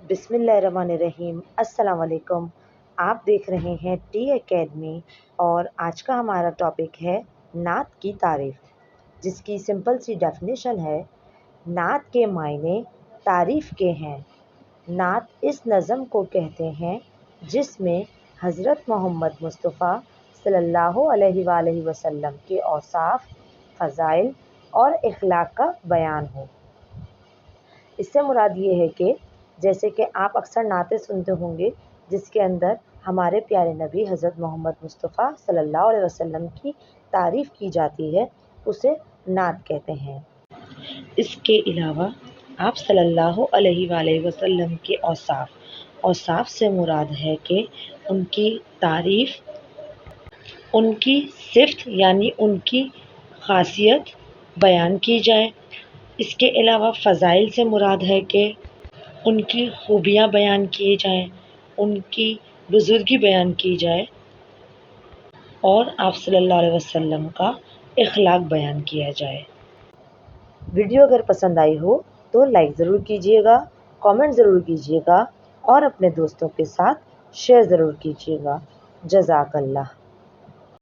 बिस्मिल्लाहिर्रहमानिर्रहीम। अस्सलाम वालेकुम। आप देख रहे हैं टी एकेडमी और आज का हमारा टॉपिक है नात की तारीफ़, जिसकी सिंपल सी डेफिनेशन है, नात के मायने तारीफ़ के हैं। नात इस नज़म को कहते हैं जिसमें हज़रत मोहम्मद मुस्तफ़ा सल्लल्लाहु अलैहि वसल्लम के औसाफ, फ़ज़ाइल और इखलाक का बयान हो। इससे मुराद ये है कि जैसे कि आप अक्सर नातें सुनते होंगे जिसके अंदर हमारे प्यारे नबी हज़रत मोहम्मद मुस्तफ़ा सल्लल्लाहु अलैहि वसल्लम की तारीफ़ की जाती है, उसे नात कहते हैं। इसके अलावा आप सल्लल्लाहु अलैहि वसल्लम के औसाफ से मुराद है कि उनकी तारीफ़, उनकी सिफ़त यानी उनकी ख़ासियत बयान की जाए। इसके अलावा फ़ज़ाइल से मुराद है कि उनकी खूबियाँ बयान की जाएं, उनकी बुज़ुर्गी बयान की जाए और आप सल्लल्लाहु अलैहि वसल्लम का इखलाक बयान किया जाए। वीडियो अगर पसंद आई हो तो लाइक ज़रूर कीजिएगा, कमेंट ज़रूर कीजिएगा और अपने दोस्तों के साथ शेयर ज़रूर कीजिएगा। जज़ाकल्लाह।